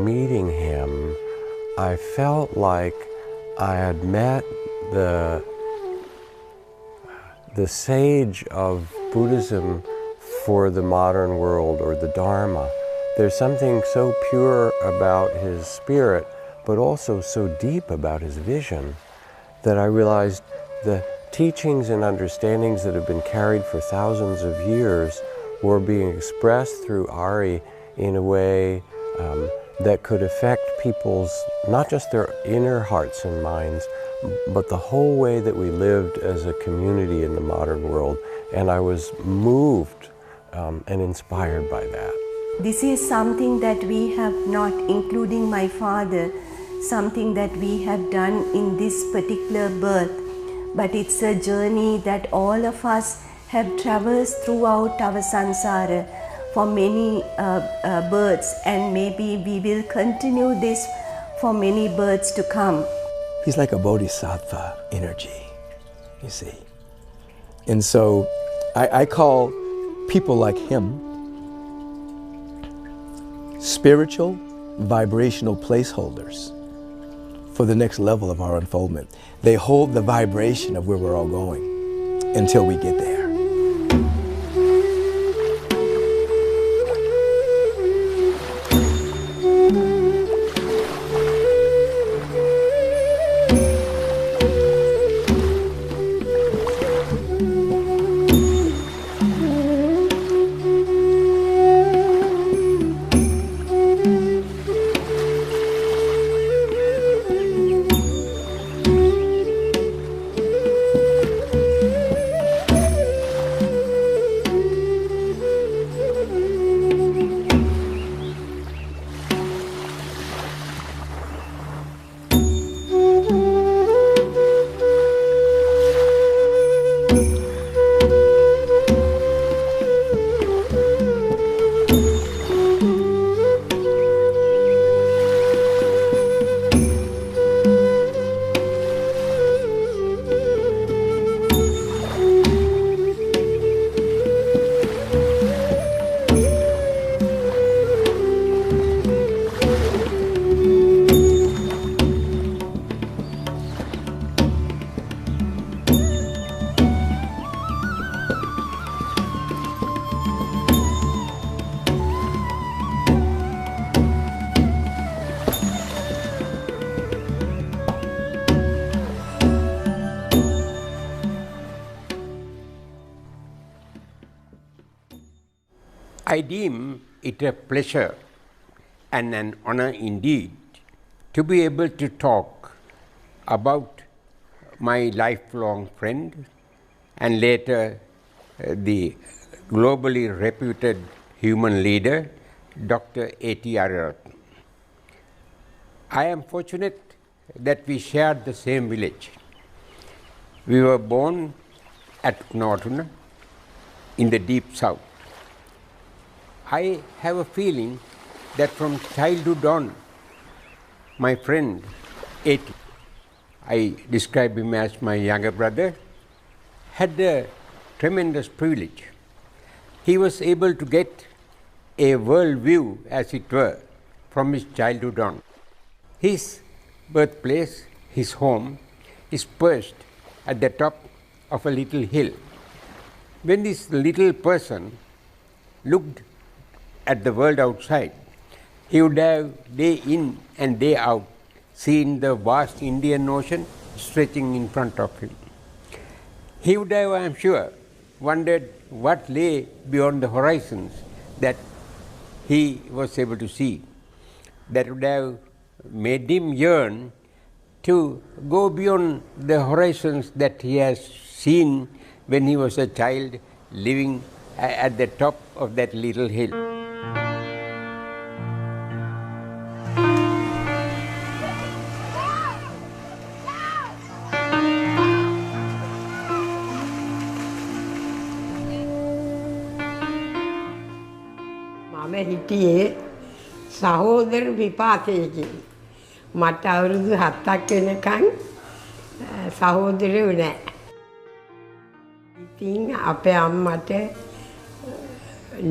Meeting him, I felt like I had met the sage of Buddhism for the modern world, or the Dharma. There's something so pure about his spirit, but also so deep about his vision, that I realized the teachings and understandings that have been carried for thousands of years were being expressed through Ari in a way that could affect people's, not just their inner hearts and minds, but the whole way that we lived as a community in the modern world. And I was moved and inspired by that. This is something that we have not, including my father, something that we have done in this particular birth, but it's a journey that all of us have traversed throughout our samsara for many births, and maybe we will continue this for many births to come. He's like a bodhisattva energy, you see. And so I call people like him spiritual, vibrational placeholders for the next level of our unfoldment. They hold the vibration of where we're all going until we get there. I deem it a pleasure and an honor indeed to be able to talk about my lifelong friend and later the globally reputed human leader, Dr. T Ariyaratne. I am fortunate that we shared the same village. We were born at Unawatuna in the deep south. I have a feeling that from childhood on, my friend T, I describe him as my younger brother, had a tremendous privilege. He was able to get a world view, as it were, from his childhood on. His birthplace, his home, is perched at the top of a little hill. When this little person looked at the world outside, he would have day in and day out seen the vast Indian Ocean stretching in front of him. He would have, I am sure, wondered what lay beyond the horizons that he was able to see. That would have made him yearn to go beyond the horizons that he has seen when he was a child living at the top of that little hill. මම හිටියේ සහෝදර විපාකයකින්. මට අවුරුදු 7ක් වෙනකන් සහෝදරයෝ නැහැ. ඉතින් අපේ අම්මට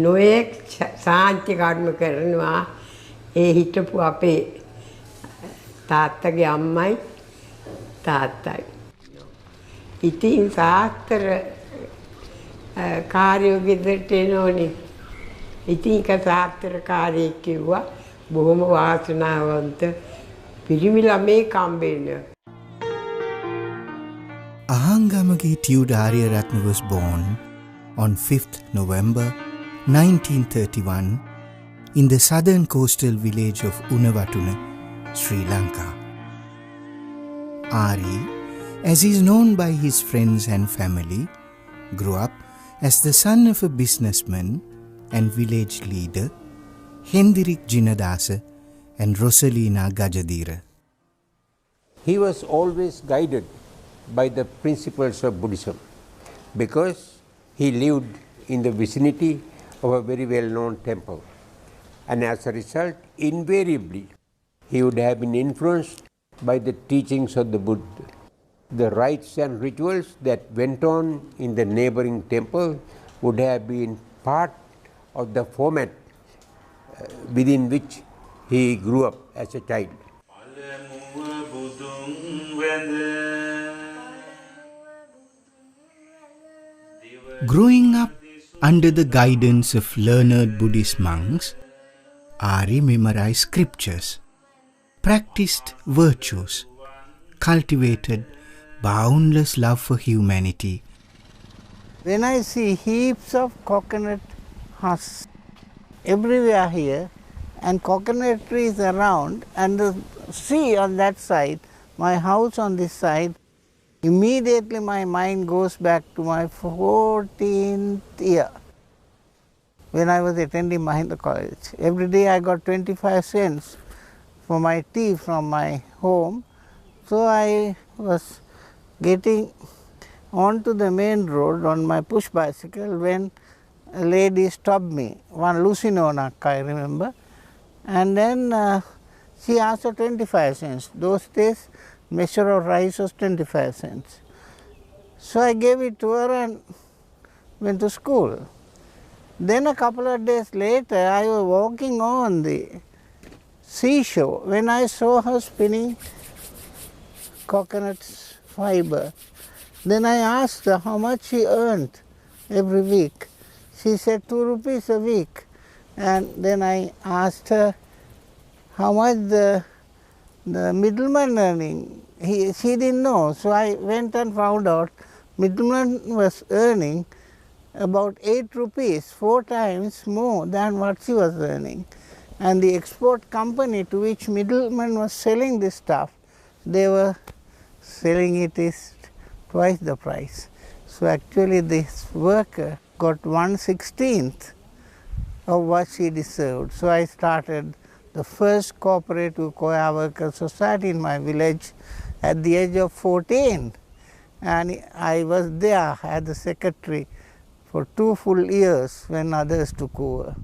නොයෙක් සාන්ති කර්ම කරනවා. ඒ හිටපු අපේ තාත්තගේ අම්මයි තාත්තයි. ඉතින් සාස්ත්‍ර කාර්යෝ ගෙදරට එනෝනේ. ඉතින් එක සාස්ත්‍රකාරයෙක් කිව්වා බොහොම වාසනාවන්ත පිරිමි ළමයෙක් හම්බෙන්න. Aunque T Ariyaratne was born on 5th November 1931 in the southern coastal village of Unavattuna, Sri Lanka. Ari, as is known by his friends and family, grew up as the son of a businessman and village leader, Hendrik Jinadasa and Rosalina Gajadira. He was always guided by the principles of Buddhism because he lived in the vicinity of a very well-known temple, and as a result, invariably, he would have been influenced by the teachings of the Buddha. The rites and rituals that went on in the neighboring temple would have been part of the format within which he grew up as a child. Growing up under the guidance of learned Buddhist monks, Ari memorized scriptures, practiced virtues, cultivated boundless love for humanity. When I see heaps of coconut husks everywhere here and coconut trees around and the sea on that side, my house on this side, immediately my mind goes back to my 14th year when I was attending Mahinda College. Every day I got 25 cents for my tea from my home. So I was getting onto the main road on my push bicycle when a lady stopped me, one Lucinonak I remember, and then she asked for 25 cents. Those days measure of rice was 25 cents. So I gave it to her and went to school. Then a couple of days later I was walking on the seashore when I saw her spinning coconut fiber. Then I asked her how much she earned every week. She said 2 rupees a week. And then I asked her how much the middleman earning. She didn't know. So I went and found out middleman was earning about 8 rupees, 4 times more than what she was earning. And the export company to which middleman was selling this stuff, they were selling it is twice the price. So actually this worker got 1/16 of what she deserved. So I started the first cooperative Koya Worker Society in my village at the age of 14. And I was there as the secretary for 2 full years when others took over.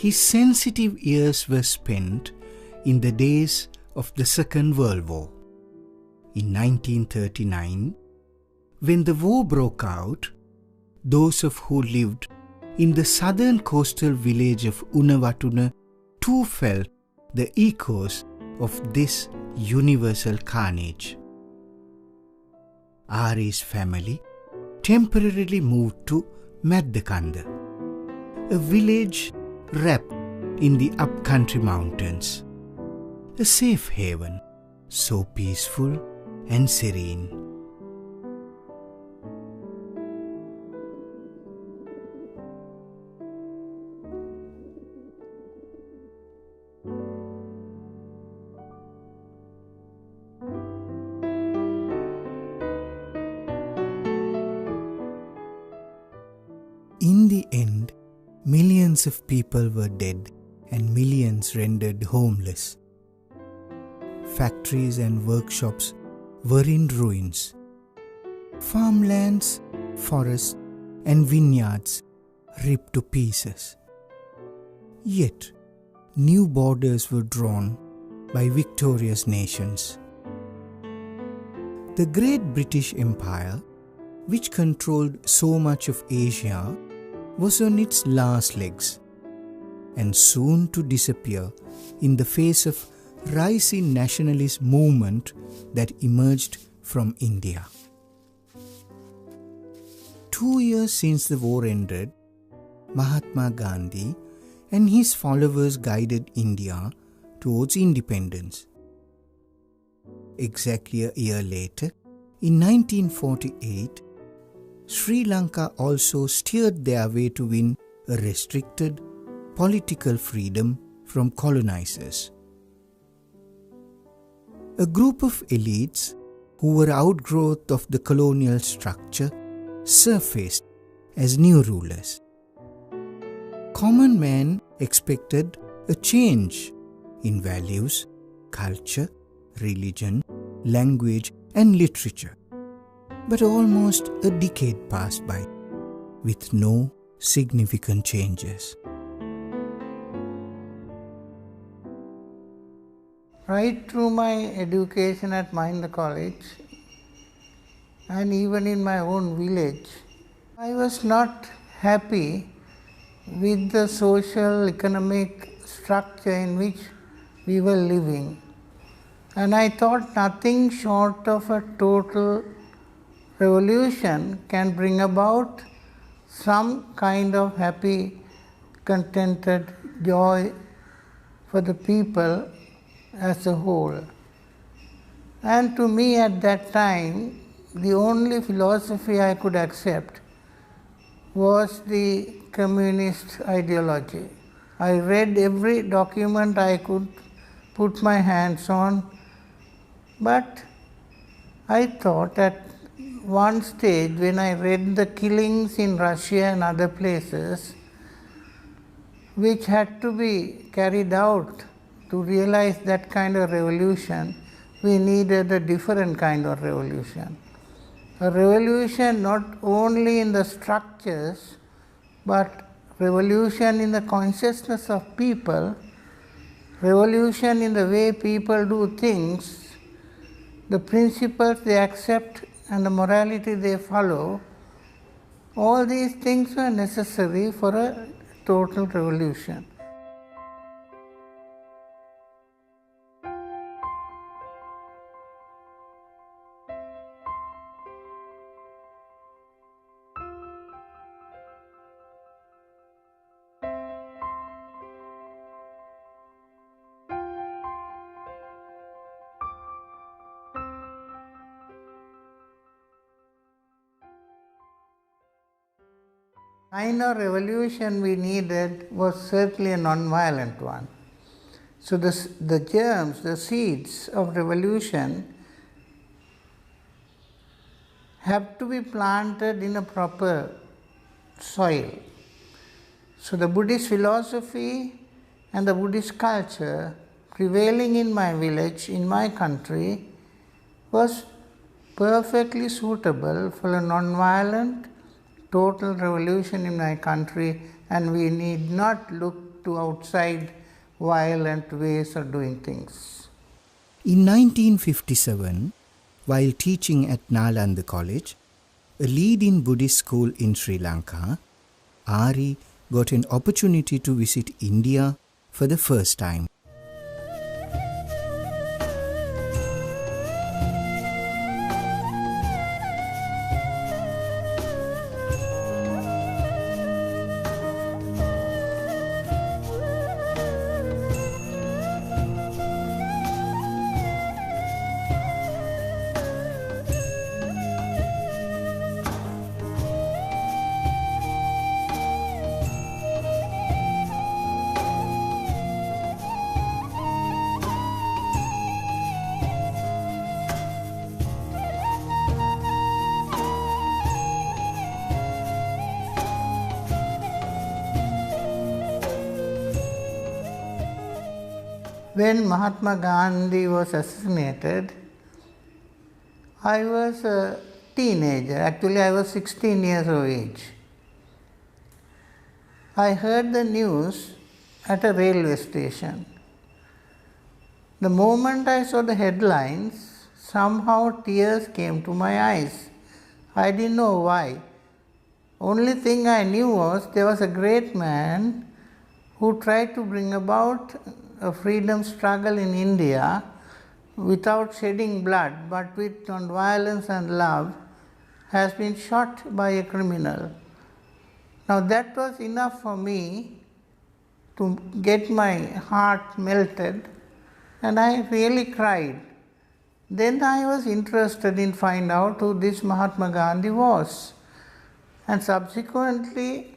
His sensitive years were spent in the days of the Second World War. In 1939, when the war broke out, those of who lived in the southern coastal village of Unavattuna too felt the echoes of this universal carnage. Ari's family temporarily moved to Maddakanda, a village wrapped in the upcountry mountains, a safe haven, so peaceful and serene. In the end, millions of people were dead and millions rendered homeless. Factories and workshops were in ruins. Farmlands, forests, and vineyards ripped to pieces. Yet, new borders were drawn by victorious nations. The Great British Empire which controlled so much of Asia, was on its last legs and soon to disappear in the face of rising nationalist movement that emerged from India. 2 years since the war ended, Mahatma Gandhi and his followers guided India towards independence. Exactly a year later, in 1948, Sri Lanka also steered their way to win a restricted political freedom from colonizers. A group of elites who were outgrowth of the colonial structure surfaced as new rulers. Common man expected a change in values, culture, religion, language and literature. But almost a decade passed by with no significant changes. Right through my education at Mahinda College and even in my own village, I was not happy with the social economic structure in which we were living. And I thought nothing short of a total revolution can bring about some kind of happy, contented joy for the people as a whole. And to me at that time, the only philosophy I could accept was the communist ideology. I read every document I could put my hands on, but I thought at one stage when I read the killings in Russia and other places, which had to be carried out to realize that kind of revolution, we needed a different kind of revolution. A revolution not only in the structures, but revolution in the consciousness of people, revolution in the way people do things, the principles they accept and the morality they follow. All these things were necessary for a total revolution. Kind of revolution we needed was certainly a non-violent one. So the germs, the seeds of revolution have to be planted in a proper soil. So the Buddhist philosophy and the Buddhist culture prevailing in my village, in my country, was perfectly suitable for a non-violent total revolution in my country, and we need not look to outside violent ways of doing things. In 1957, while teaching at Nalanda College, a leading Buddhist school in Sri Lanka, Ari got an opportunity to visit India for the first time. When Mahatma Gandhi was assassinated, I was a teenager. Actually, I was 16 years of age. I heard the news at a railway station. The moment I saw the headlines, somehow tears came to my eyes. I didn't know why. Only thing I knew was there was a great man who tried to bring about a freedom struggle in India without shedding blood, but with non-violence and love, has been shot by a criminal. Now that was enough for me to get my heart melted, and I really cried. Then I was interested in finding out who this Mahatma Gandhi was. And subsequently,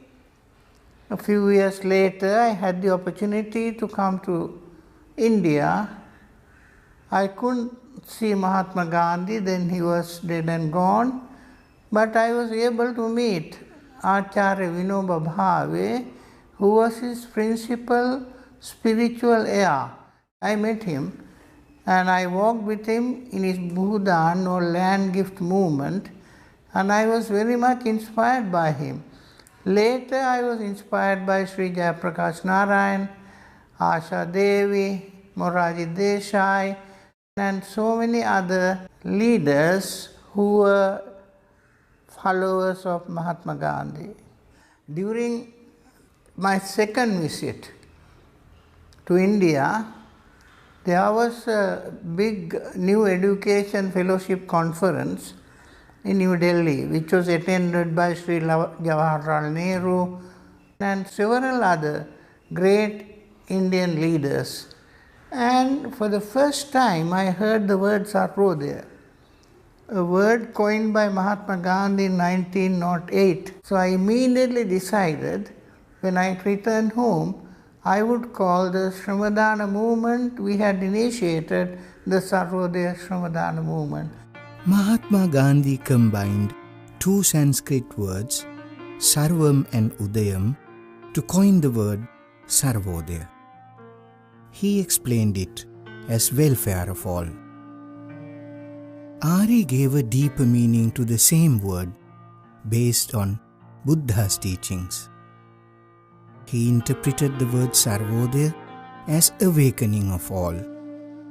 a few years later, I had the opportunity to come to India. I couldn't see Mahatma Gandhi, then he was dead and gone, but I was able to meet Acharya Vinoba Bhave, who was his principal spiritual heir. I met him and I walked with him in his Bhudan or land gift movement, and I was very much inspired by him. Later I was inspired by Sri Jayaprakash Narayan, Asha Devi, Moraji Desai, and so many other leaders who were followers of Mahatma Gandhi. During my second visit to India, there was a big new education fellowship conference in New Delhi, which was attended by Sri Jawaharlal Nehru and several other great Indian leaders. And for the first time I heard the word Sarvodaya, a word coined by Mahatma Gandhi in 1908. So I immediately decided, when I returned home, I would call the Shramadana movement we had initiated the Sarvodaya Shramadana movement. Mahatma Gandhi combined two Sanskrit words, Sarvam and Udayam, to coin the word Sarvodaya. He explained it as welfare of all. Ari gave a deeper meaning to the same word based on Buddha's teachings. He interpreted the word Sarvodaya as awakening of all,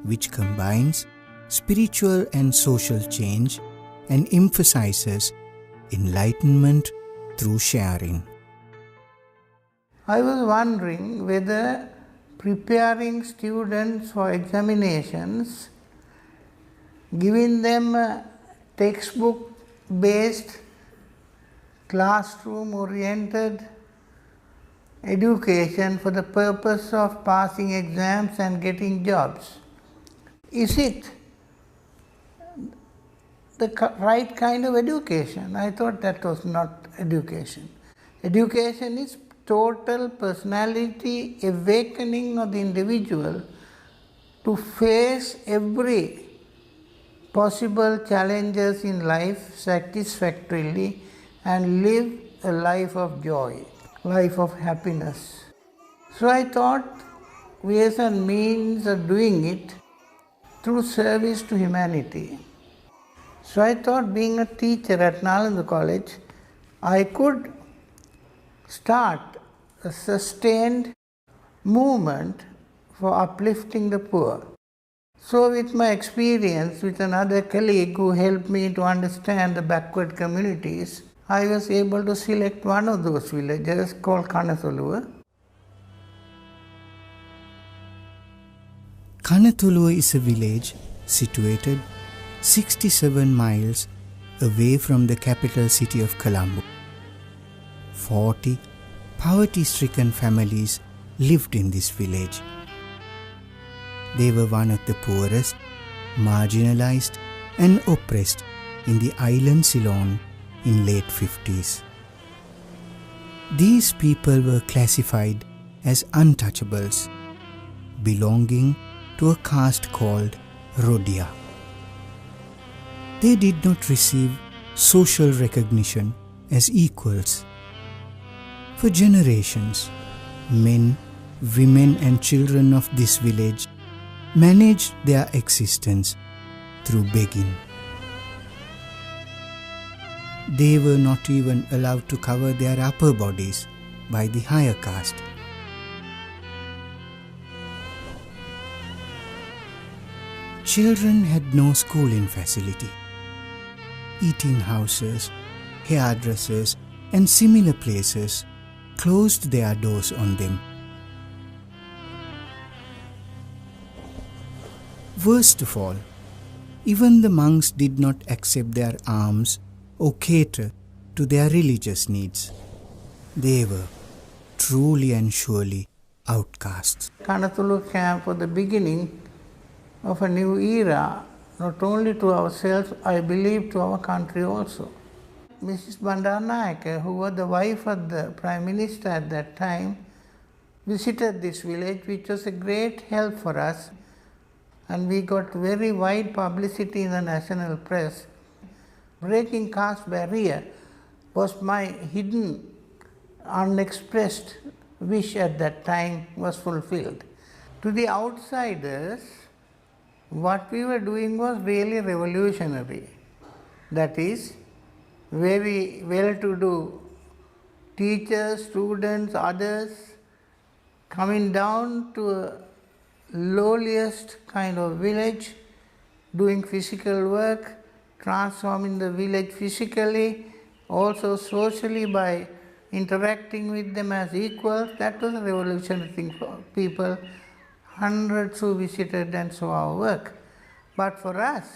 which combines spiritual and social change and emphasizes enlightenment through sharing. I was wondering whether preparing students for examinations, giving them a textbook-based, classroom-oriented education for the purpose of passing exams and getting jobs, is it the right kind of education? I thought that was not education. Education is total personality awakening of the individual to face every possible challenges in life satisfactorily and live a life of joy, life of happiness. So I thought ways and means of doing it through service to humanity. So I thought, being a teacher at Nalanda College, I could start a sustained movement for uplifting the poor. So with my experience with another colleague who helped me to understand the backward communities, I was able to select one of those villages called Kanatuluwa. Kanatuluwa is a village situated 67 miles away from the capital city of Colombo. 40 poverty-stricken families lived in this village. They were one of the poorest, marginalized and oppressed in the island Ceylon in late 50s. These people were classified as untouchables, belonging to a caste called Rodia. They did not receive social recognition as equals. For generations, men, women and children of this village managed their existence through begging. They were not even allowed to cover their upper bodies by the higher caste. Children had no schooling facility. eating houses, hairdressers, and similar places closed their doors on them. Worst of all, even the monks did not accept their alms or cater to their religious needs. They were truly and surely outcasts. Kanatulu camp was the beginning of a new era, not only to ourselves, I believe to our country also. Mrs. Bandaranaike, who was the wife of the Prime Minister at that time, visited this village, which was a great help for us, and we got very wide publicity in the national press. Breaking caste barrier was my hidden, unexpressed wish at that time was fulfilled. To the outsiders, what we were doing was really revolutionary. That is, very well-to-do teachers, students, others coming down to a lowliest kind of village, doing physical work, transforming the village physically, also socially by interacting with them as equals. That was a revolutionary thing for people. Hundreds who visited and saw our work. But for us,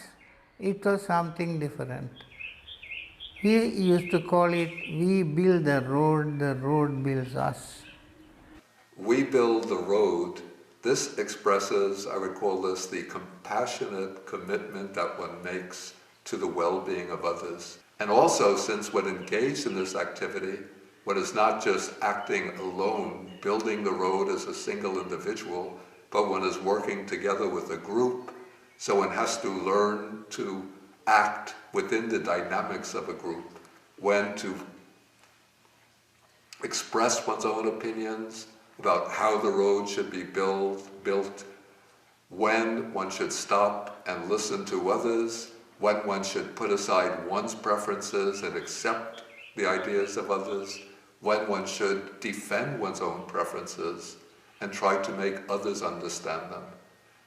it was something different. He used to call it, we build the road builds us. We build the road. This expresses, I would call this the compassionate commitment that one makes to the well-being of others. And also, since when engaged in this activity, one is not just acting alone, building the road as a single individual, but one is working together with a group, so one has to learn to act within the dynamics of a group, when to express one's own opinions about how the road should be built, when one should stop and listen to others, when one should put aside one's preferences and accept the ideas of others, when one should defend one's own preferences and try to make others understand them.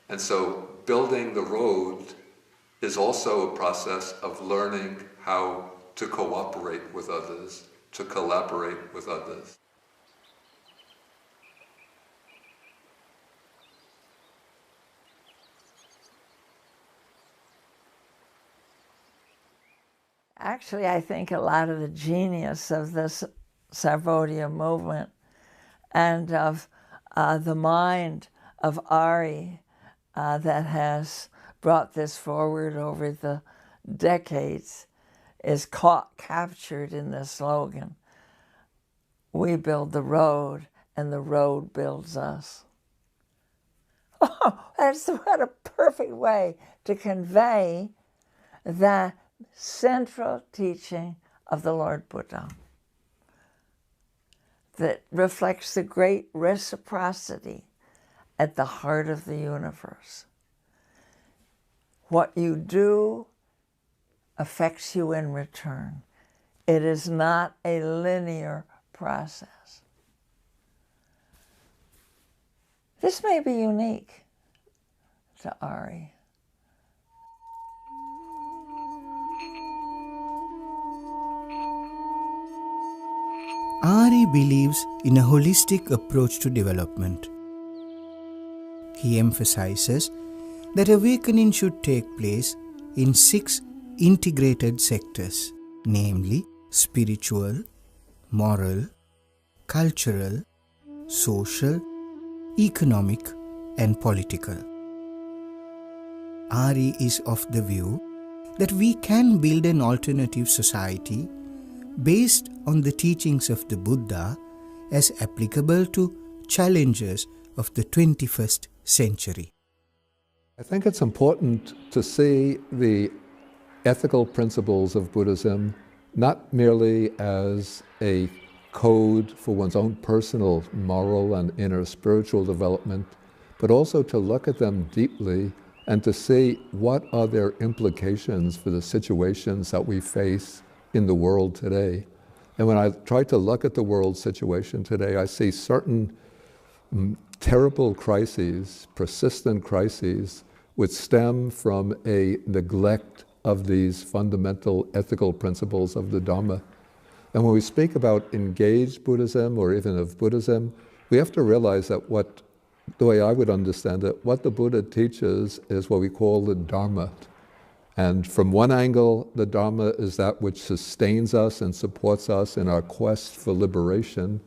And so building the road is also a process of learning how to cooperate with others, to collaborate with others. Actually, I think a lot of the genius of this Sarvodaya movement and of the mind of Ari that has brought this forward over the decades is captured in the slogan, we build the road and the road builds us. Oh, that's what a perfect way to convey the central teaching of the Lord Buddha that reflects the great reciprocity at the heart of the universe. What you do affects you in return. It is not a linear process. This may be unique to Ari. Ari believes in a holistic approach to development. He emphasizes that awakening should take place in 6 integrated sectors, namely spiritual, moral, cultural, social, economic, and political. Ari is of the view that we can build an alternative society based on the teachings of the Buddha as applicable to challenges of the 21st century. I think it's important to see the ethical principles of Buddhism not merely as a code for one's own personal moral and inner spiritual development, but also to look at them deeply and to see what are their implications for the situations that we face in the world today. And when I try to look at the world situation today, I see certain terrible crises, persistent crises, which stem from a neglect of these fundamental ethical principles of the Dharma. And when we speak about engaged Buddhism or even of Buddhism, we have to realize that the way I would understand it, what the Buddha teaches is what we call the Dharma. And from one angle, the Dharma is that which sustains us and supports us in our quest for liberation.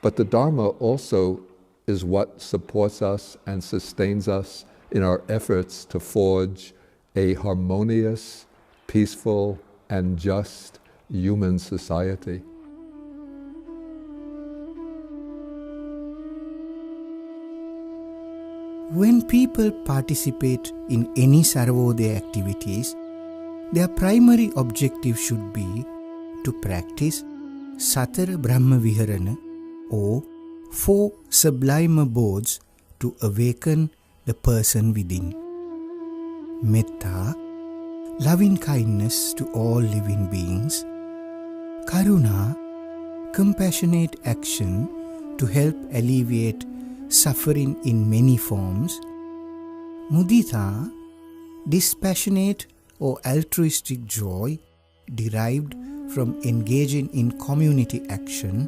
But the Dharma also is what supports us and sustains us in our efforts to forge a harmonious, peaceful, and just human society. When people participate in any Sarvodaya activities, their primary objective should be to practice Satara Brahma Viharana or 4 sublime abodes to awaken the person within. Metta, loving kindness to all living beings. Karuna, compassionate action to help alleviate suffering in many forms. Mudita, dispassionate or altruistic joy derived from engaging in community action.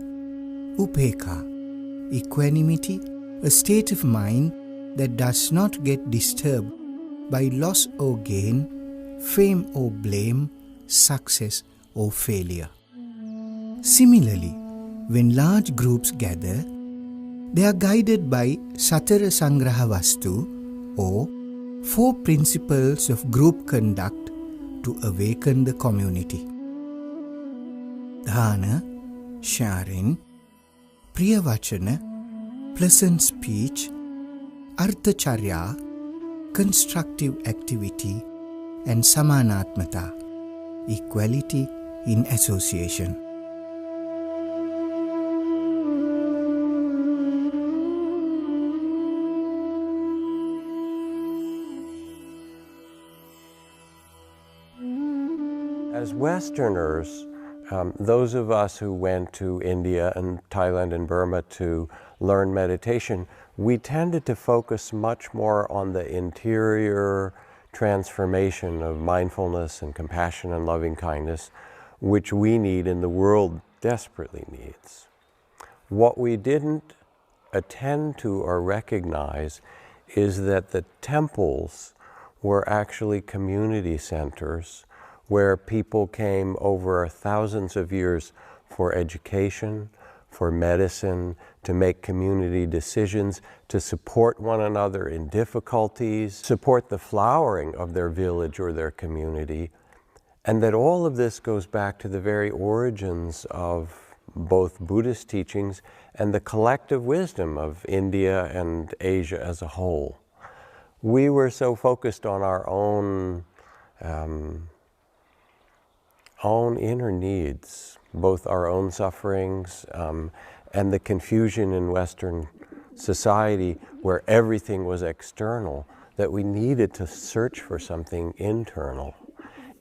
Upeka, equanimity, a state of mind that does not get disturbed by loss or gain, fame or blame, success or failure. Similarly, when large groups gather, they are guided by Satara Sangraha Vastu or 4 principles of group conduct to awaken the community. Dhana, sharing, Priyavachana, pleasant speech, Arthacharya, constructive activity, and Samanatmata, equality in association. As Westerners, those of us who went to India and Thailand and Burma to learn meditation, we tended to focus much more on the interior transformation of mindfulness and compassion and loving kindness, which we need and the world desperately needs. What we didn't attend to or recognize is that the temples were actually community centers where people came over thousands of years for education, for medicine, to make community decisions, to support one another in difficulties, support the flowering of their village or their community, and that all of this goes back to the very origins of both Buddhist teachings and the collective wisdom of India and Asia as a whole. We were so focused on our own inner needs, both our own sufferings and the confusion in Western society where everything was external, that we needed to search for something internal.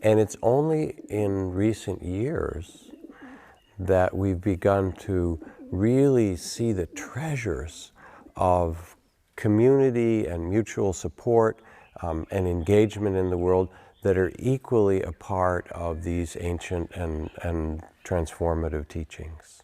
And it's only in recent years that we've begun to really see the treasures of community and mutual support and engagement in the world that are equally a part of these ancient and transformative teachings.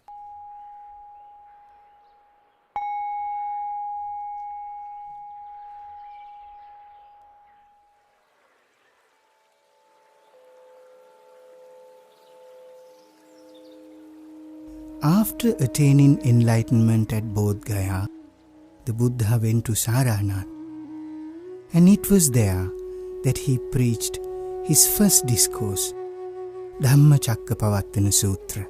After attaining enlightenment at Bodh Gaya, the Buddha went to Saranath, and it was there that he preached his first discourse, Dhammacakkappavattana Sutra.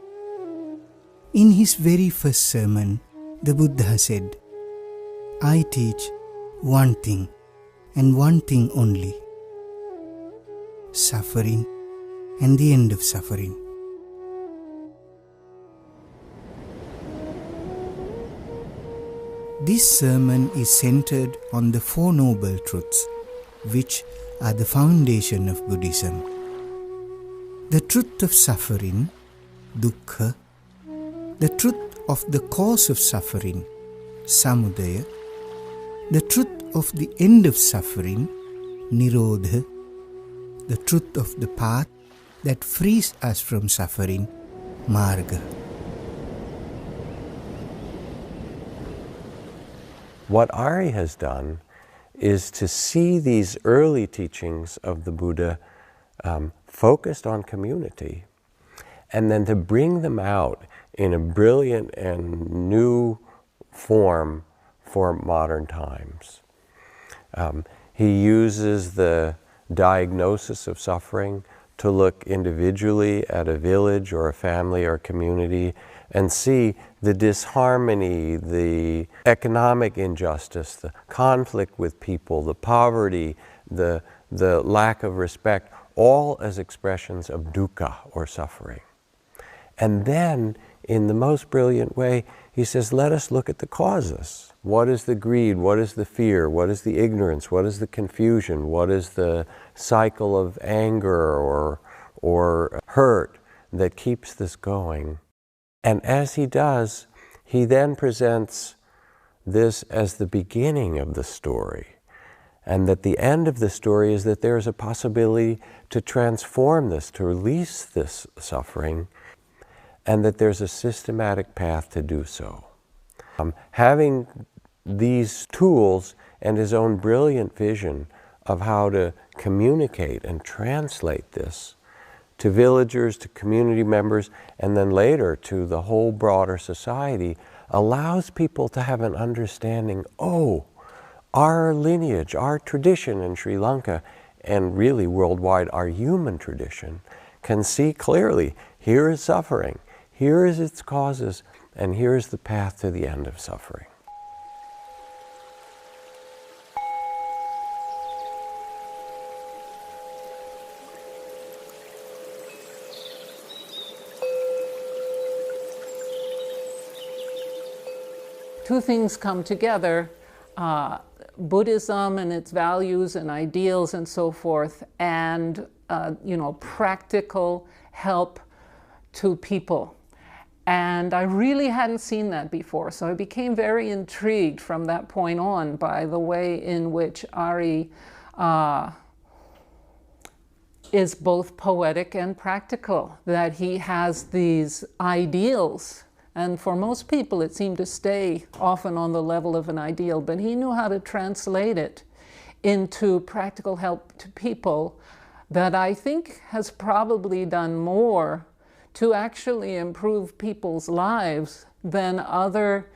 In his very first sermon, the Buddha said, "I teach one thing and one thing only, suffering and the end of suffering." This sermon is centered on the 4 noble truths, which are the foundation of Buddhism. The truth of suffering, dukkha, the truth of the cause of suffering, samudaya, the truth of the end of suffering, nirodha, the truth of the path that frees us from suffering, marga. What Ari has done is to see these early teachings of the Buddha focused on community, and then to bring them out in a brilliant and new form for modern times. He uses the diagnosis of suffering to look individually at a village or a family or a community and see the disharmony, the economic injustice, the conflict with people, the poverty, the lack of respect, all as expressions of dukkha or suffering. And then, in the most brilliant way, he says, let us look at the causes. What is the greed? What is the fear? What is the ignorance? What is the confusion? What is the cycle of anger or hurt that keeps this going? And as he does, he then presents this as the beginning of the story. And that the end of the story is that there is a possibility to transform this, to release this suffering, and that there's a systematic path to do so. Having these tools and his own brilliant vision of how to communicate and translate this to villagers, to community members, and then later to the whole broader society, allows people to have an understanding, oh, our lineage, our tradition in Sri Lanka, and really worldwide, our human tradition, can see clearly, here is suffering, here is its causes, and here is the path to the end of suffering. Two things come together, Buddhism and its values and ideals and so forth, and practical help to people. And I really hadn't seen that before, so I became very intrigued from that point on by the way in which Ari is both poetic and practical, that he has these ideals. And for most people, it seemed to stay often on the level of an ideal, but he knew how to translate it into practical help to people that I think has probably done more to actually improve people's lives than other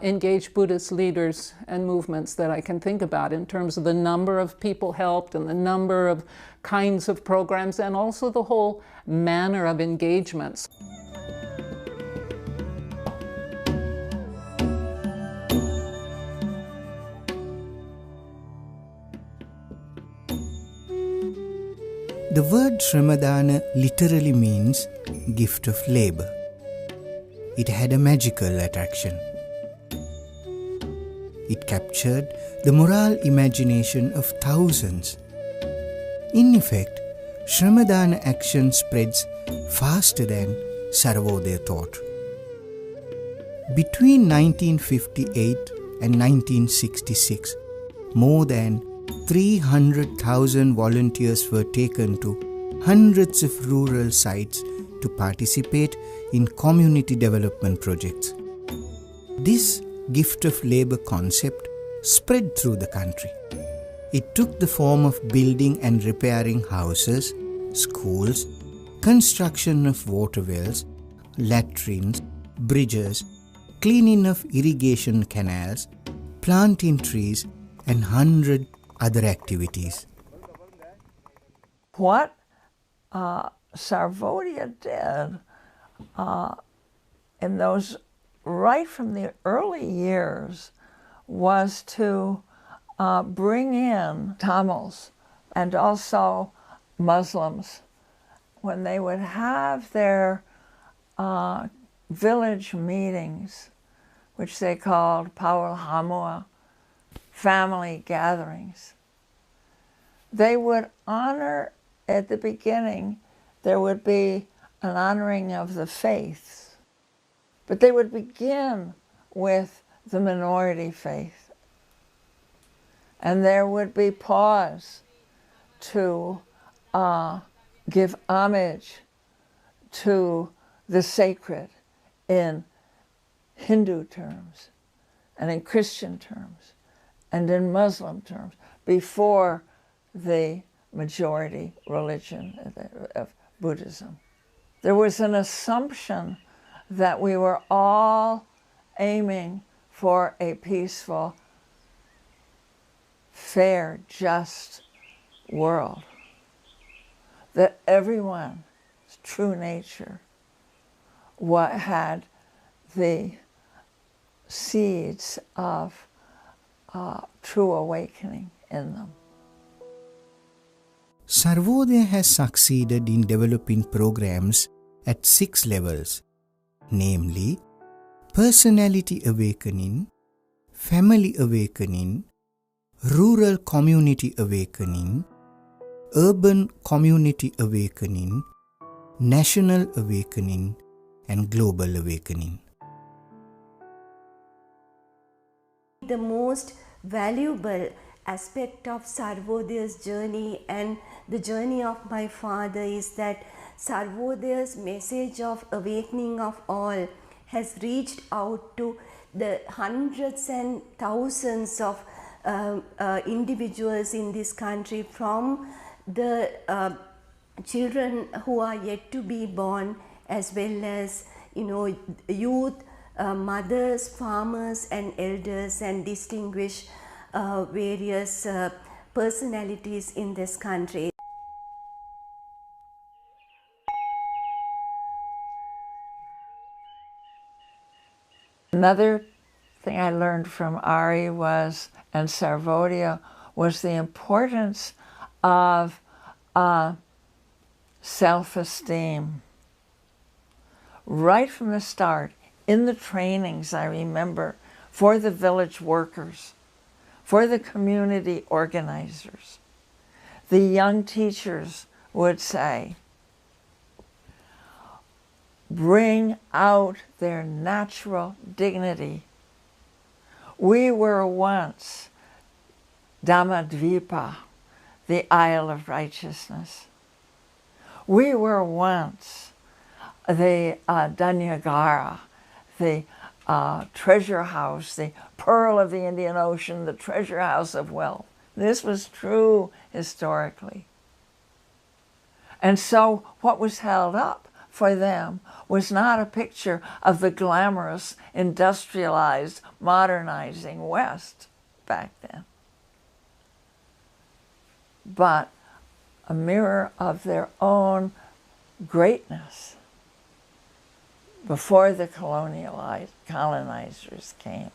engaged Buddhist leaders and movements that I can think about in terms of the number of people helped and the number of kinds of programs and also the whole manner of engagements. The word Shramadana literally means gift of labor. It had a magical attraction. It captured the moral imagination of thousands. In effect, Shramadana action spreads faster than Sarvodaya thought. Between 1958 and 1966, more than 300,000 volunteers were taken to hundreds of rural sites to participate in community development projects. This gift of labor concept spread through the country. It took the form of building and repairing houses, schools, construction of water wells, latrines, bridges, cleaning of irrigation canals, planting trees, and 100 other activities. What Sarvodaya did in those right from the early years was to bring in Tamils and also Muslims when they would have their village meetings, which they called Pawal Hamua, family gatherings. They would honor, at the beginning, there would be an honoring of the faiths, but they would begin with the minority faith. And there would be pause to give homage to the sacred in Hindu terms and in Christian terms and in Muslim terms before the majority religion of Buddhism. There was an assumption that we were all aiming for a peaceful, fair, just world. That everyone's true nature had the seeds of true awakening in them. Sarvodaya has succeeded in developing programs at 6 levels, namely personality awakening, family awakening, rural community awakening, urban community awakening, national awakening, and global awakening. The most valuable aspect of Sarvodaya's journey and the journey of my father is that Sarvodaya's message of awakening of all has reached out to the hundreds and thousands of individuals in this country, from the children who are yet to be born, as well as youth, mothers, farmers and elders, and distinguished various personalities in this country. Another thing I learned from Ari and Sarvodaya was the importance of self-esteem. Right from the start, in the trainings, I remember, for the village workers, for the community organizers, the young teachers would say, bring out their natural dignity. We were once Dhammadvipa, the Isle of Righteousness. We were once the Danyagara, the treasure house, the pearl of the Indian Ocean, the treasure house of wealth. This was true historically. And so what was held up for them was not a picture of the glamorous, industrialized, modernizing West back then, but a mirror of their own greatness before the colonizers came.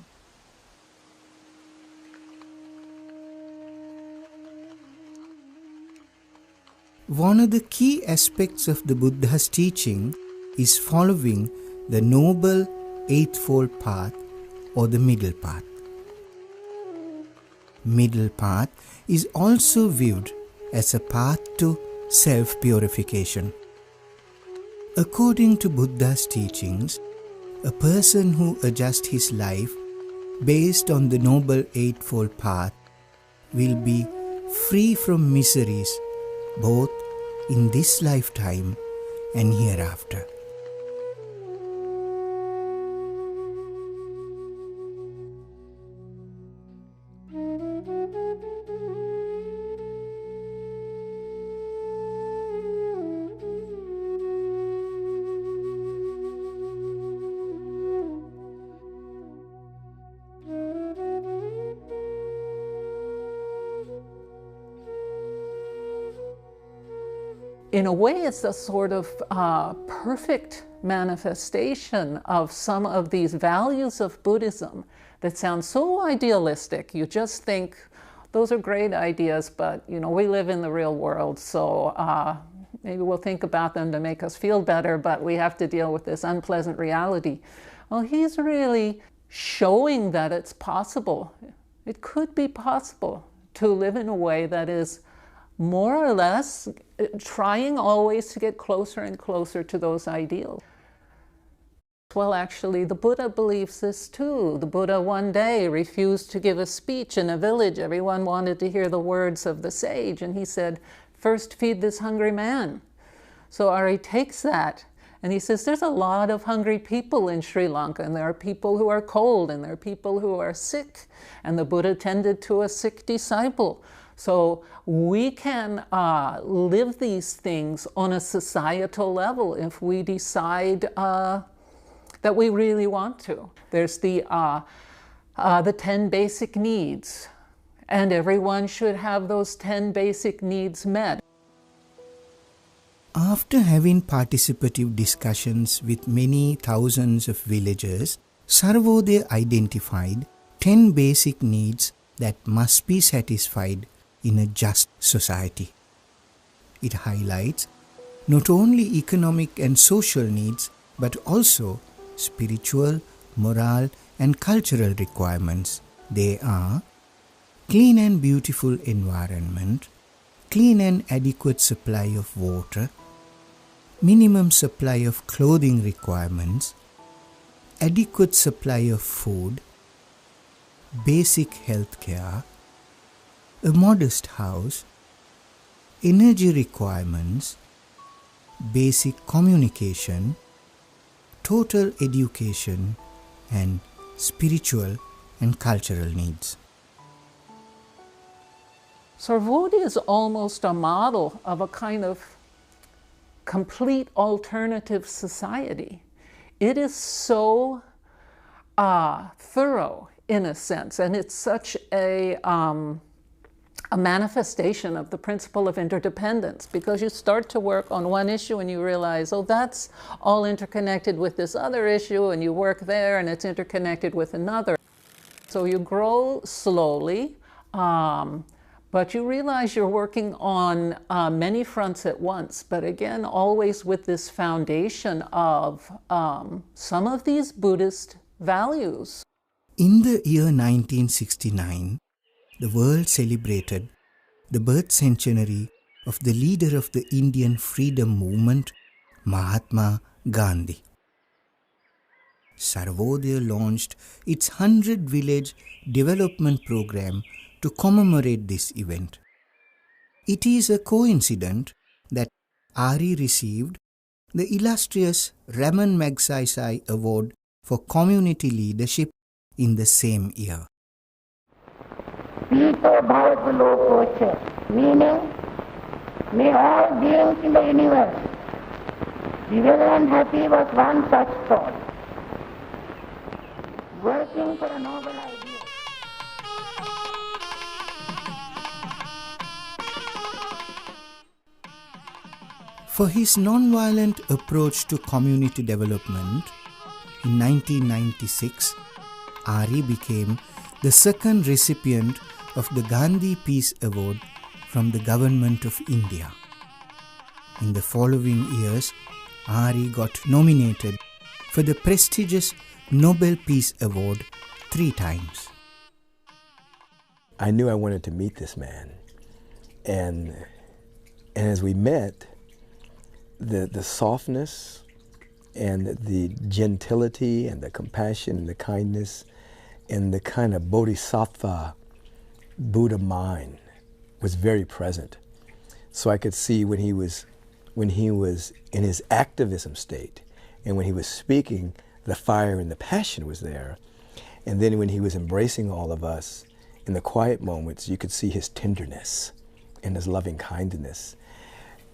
One of the key aspects of the Buddha's teaching is following the Noble Eightfold Path, or the middle path. Middle path is also viewed as a path to self-purification. According to Buddha's teachings, a person who adjusts his life based on the Noble Eightfold Path will be free from miseries both in this lifetime and hereafter. In a way, it's a sort of perfect manifestation of some of these values of Buddhism that sound so idealistic. You just think, those are great ideas, but we live in the real world, so maybe we'll think about them to make us feel better, but we have to deal with this unpleasant reality. Well, he's really showing that it's possible. It could be possible to live in a way that is more or less trying always to get closer and closer to those ideals. Well, actually, the Buddha believes this too. The Buddha one day refused to give a speech in a village. Everyone wanted to hear the words of the sage, and he said, first feed this hungry man. So Ari takes that and he says, there's a lot of hungry people in Sri Lanka, and there are people who are cold, and there are people who are sick. And the Buddha tended to a sick disciple. So we can live these things on a societal level if we decide that we really want to. There's the 10 basic needs, and everyone should have those 10 basic needs met. After having participative discussions with many thousands of villagers, Sarvodaya identified 10 basic needs that must be satisfied in a just society. It highlights not only economic and social needs, but also spiritual, moral, and cultural requirements. They are clean and beautiful environment, clean and adequate supply of water, minimum supply of clothing requirements, adequate supply of food, basic health care, a modest house, energy requirements, basic communication, total education, and spiritual and cultural needs. Sarvodaya is almost a model of a kind of complete alternative society. It is so thorough in a sense, and it's such a manifestation of the principle of interdependence, because you start to work on one issue and you realize, oh, that's all interconnected with this other issue, and you work there and it's interconnected with another. So you grow slowly, but you realize you're working on many fronts at once, but again, always with this foundation of some of these Buddhist values. In the year 1969, the world celebrated the birth centenary of the leader of the Indian freedom movement, Mahatma Gandhi. Sarvodaya launched its 100-village development program to commemorate this event. It is a coincidence that Ari received the illustrious Raman Magsaysay Award for Community Leadership in the same year. Meaning, may all beings in the universe be well and happy was one such thought, working for a noble idea. For his non-violent approach to community development, in 1996, Ari became the second recipient of the Gandhi Peace Award from the Government of India. In the following years, Ari got nominated for the prestigious Nobel Peace Award 3 times. I knew I wanted to meet this man. And as we met, the softness and the gentility and the compassion and the kindness and the kind of bodhisattva Buddha mind was very present. So I could see when he was in his activism state, and when he was speaking, the fire and the passion was there. And then when he was embracing all of us in the quiet moments, you could see his tenderness and his loving kindness.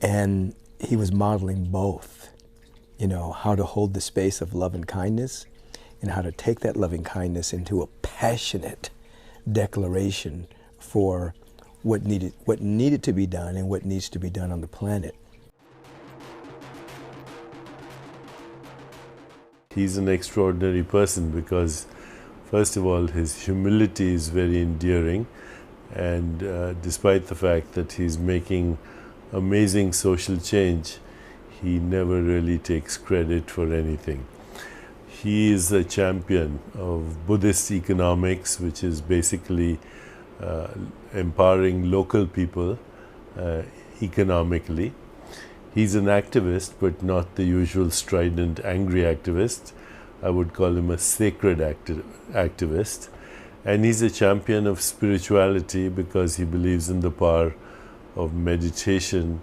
And he was modeling both, how to hold the space of love and kindness, and how to take that loving kindness into a passionate declaration for what needed to be done and what needs to be done on the planet. He's an extraordinary person because, first of all, his humility is very endearing, and despite the fact that he's making amazing social change, he never really takes credit for anything. He is a champion of Buddhist economics, which is basically empowering local people economically. He's an activist, but not the usual strident, angry activist. I would call him a sacred activist. And he's a champion of spirituality because he believes in the power of meditation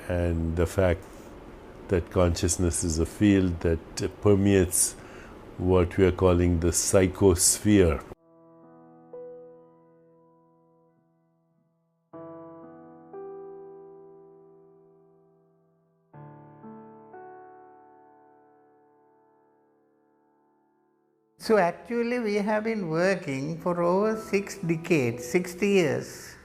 and the fact that consciousness is a field that permeates what we are calling the psychosphere. So actually we have been working for over 6 decades, 60 years.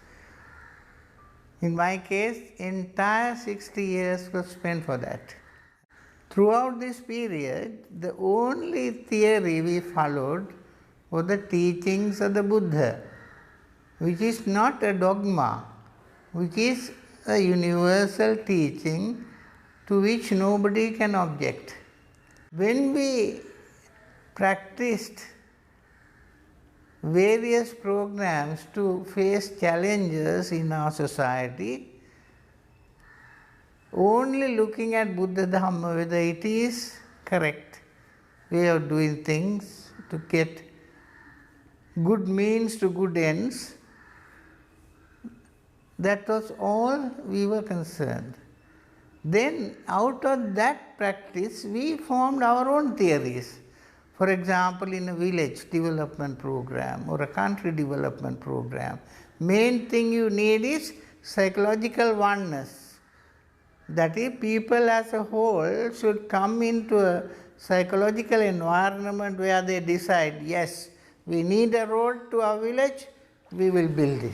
In my case, entire 60 years was spent for that. Throughout this period, the only theory we followed were the teachings of the Buddha, which is not a dogma, which is a universal teaching to which nobody can object. When we practiced various programs to face challenges in our society, only looking at Buddha Dhamma, whether it is correct way of doing things to get good means to good ends, that was all we were concerned. Then out of that practice we formed our own theories. For example, in a village development program or a country development program, main thing you need is psychological oneness. That is, people as a whole should come into a psychological environment where they decide, yes, we need a road to our village, we will build it.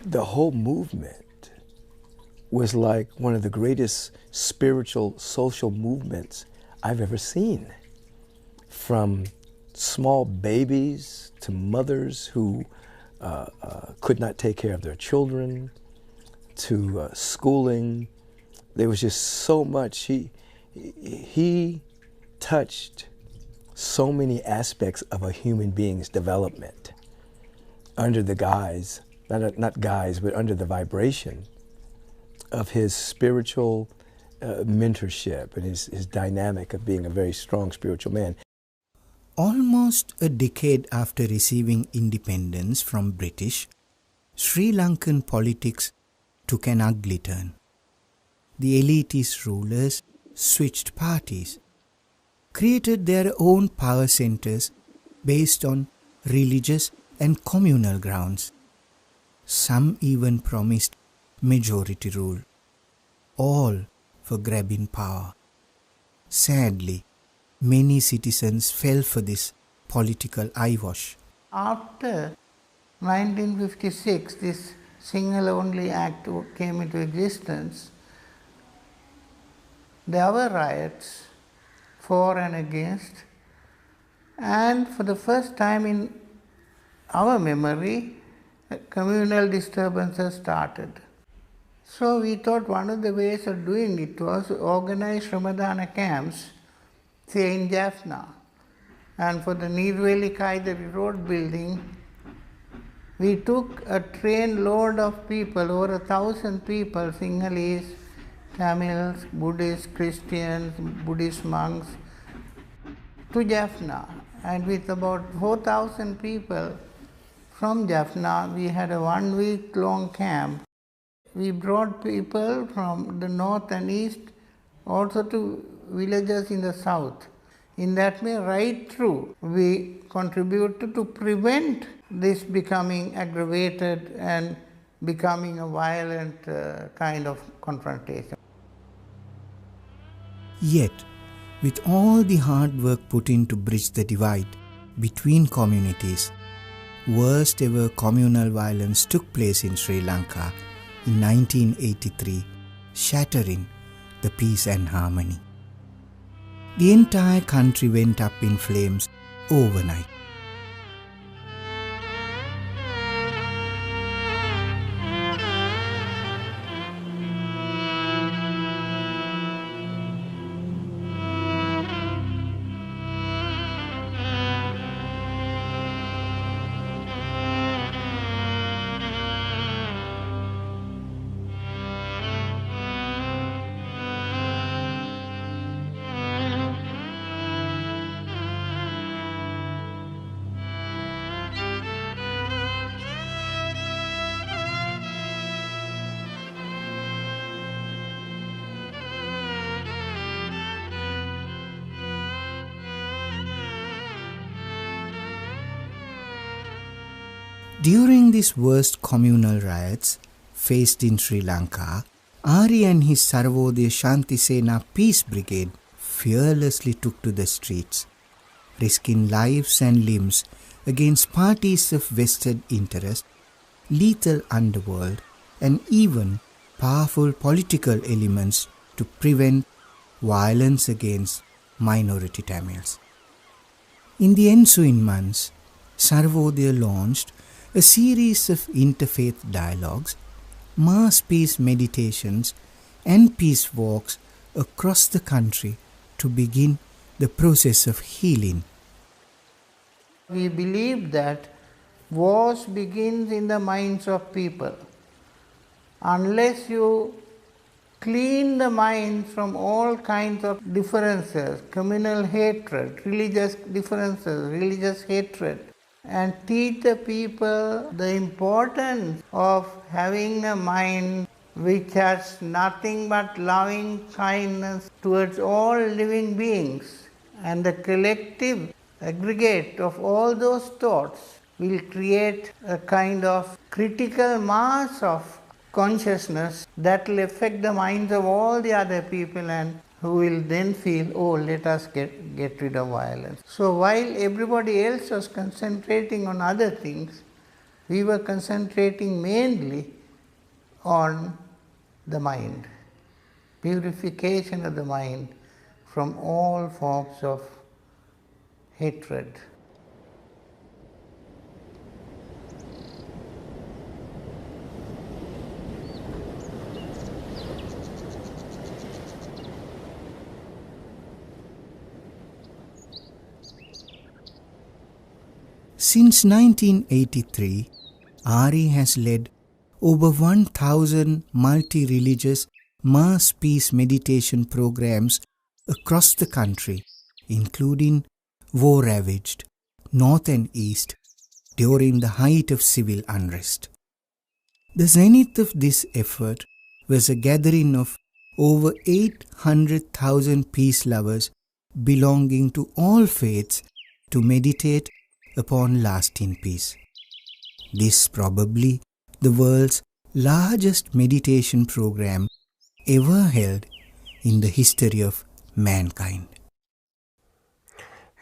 The whole movement was like one of the greatest spiritual, social movements I've ever seen. From small babies to mothers who could not take care of their children, to schooling. There was just so much. He touched so many aspects of a human being's development under the guise, not guise, but under the vibration of his spiritual mentorship and his dynamic of being a very strong spiritual man. Almost a decade after receiving independence from British, Sri Lankan politics took an ugly turn. The elitist rulers switched parties, created their own power centers based on religious and communal grounds. Some even promised majority rule, all for grabbing power. Sadly, many citizens fell for this political eyewash. After 1956, this Sinhala-only Act came into existence. There were riots for and against, and for the first time in our memory, communal disturbances started. So we thought one of the ways of doing it was to organize Shramadana camps, say in Jaffna. And for the Nirveli Kaidari road building, we took a train load of people, over 1,000 people, Sinhalese, Tamils, Buddhists, Christians, Buddhist monks, to Jaffna. And with about 4,000 people from Jaffna, we had a 1-week-long camp. We brought people from the north and east, also to villages in the south. In that way, right through, we contributed to prevent this becoming aggravated and becoming a violent kind of confrontation. Yet, with all the hard work put in to bridge the divide between communities, worst ever communal violence took place in Sri Lanka in 1983, shattering the peace and harmony. The entire country went up in flames overnight. During these worst communal riots faced in Sri Lanka, Ari and his Sarvodaya Shramadana Peace Brigade fearlessly took to the streets, risking lives and limbs against parties of vested interest, lethal underworld, and even powerful political elements to prevent violence against minority Tamils. In the ensuing months, Sarvodaya launched a series of interfaith dialogues, mass peace meditations, and peace walks across the country to begin the process of healing. We believe that wars begins in the minds of people. Unless you clean the mind from all kinds of differences, communal hatred, religious differences, religious hatred, and teach the people the importance of having a mind which has nothing but loving kindness towards all living beings, and the collective aggregate of all those thoughts will create a kind of critical mass of consciousness that will affect the minds of all the other people, and who will then feel, oh, let us get rid of violence. So while everybody else was concentrating on other things, we were concentrating mainly on the mind, purification of the mind from all forms of hatred. Since 1983, Ari has led over 1,000 multi-religious mass peace meditation programs across the country, including war-ravaged North and East during the height of civil unrest. The zenith of this effort was a gathering of over 800,000 peace lovers belonging to all faiths to meditate upon lasting peace. This probably the world's largest meditation program ever held in the history of mankind.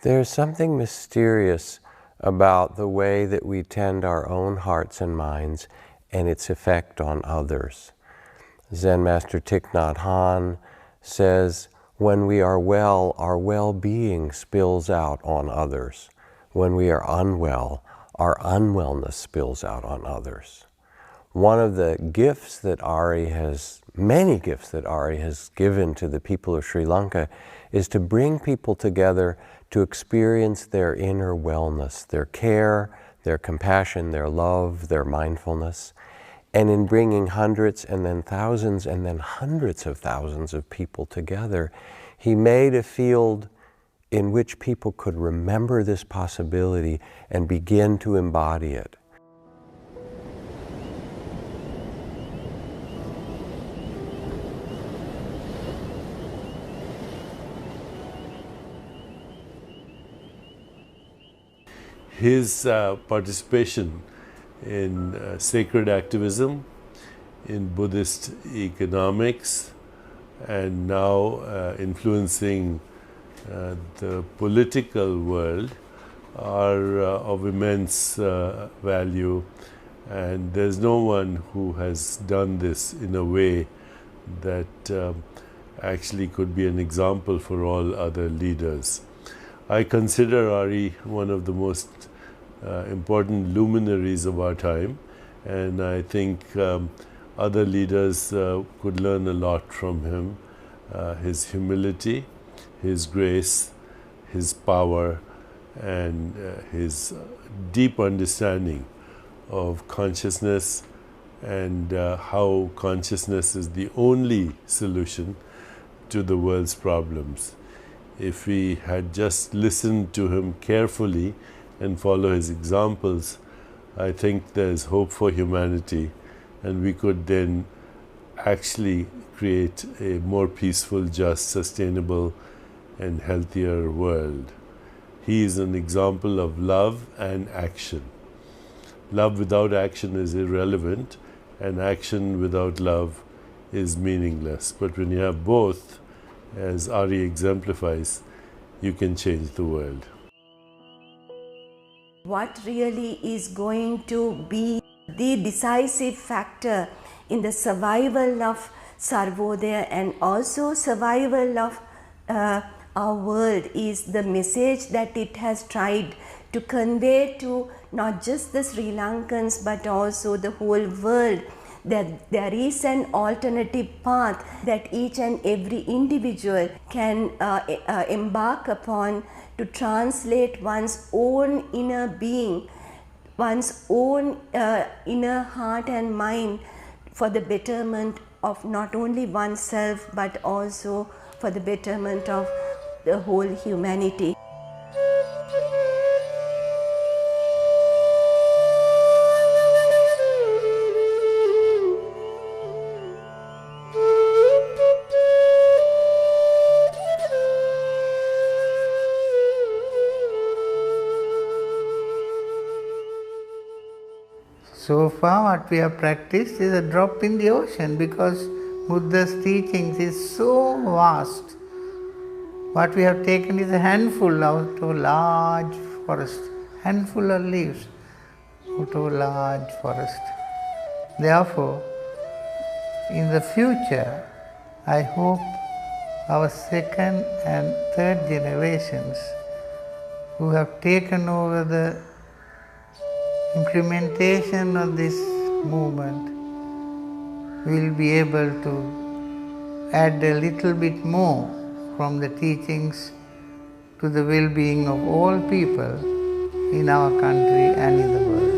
There's something mysterious about the way that we tend our own hearts and minds and its effect on others. Zen Master Thich Nhat Hanh says, when we are well, our well-being spills out on others. When we are unwell, our unwellness spills out on others. One of the gifts that many gifts that Ari has given to the people of Sri Lanka is to bring people together to experience their inner wellness, their care, their compassion, their love, their mindfulness. And in bringing hundreds and then thousands and then hundreds of thousands of people together, he made a field in which people could remember this possibility and begin to embody it. His participation in sacred activism, in Buddhist economics, and now influencing the political world are of immense value, and there's no one who has done this in a way that actually could be an example for all other leaders. I consider Ari one of the most important luminaries of our time, and I think other leaders could learn a lot from him. His humility, his grace, his power, and his deep understanding of consciousness and how consciousness is the only solution to the world's problems. If we had just listened to him carefully and follow his examples, I think there's hope for humanity, and we could then actually create a more peaceful, just, sustainable, and healthier world. He is an example of love and action. love without action is irrelevant, and action without love is meaningless. But when you have both, as Ari exemplifies, you can change the world. What really is going to be the decisive factor in the survival of Sarvodaya and also survival of our world is the message that it has tried to convey to not just the Sri Lankans but also the whole world, that there is an alternative path that each and every individual can embark upon to translate one's own inner being, one's own inner heart and mind for the betterment of not only oneself but also for the betterment of the whole humanity. So far what we have practiced is a drop in the ocean, because Buddha's teachings is so vast. What we have taken is a handful out of a large forest, handful of leaves out of a large forest. Therefore, in the future, I hope our second and third generations who have taken over the implementation of this movement will be able to add a little bit more from the teachings to the well-being of all people in our country and in the world.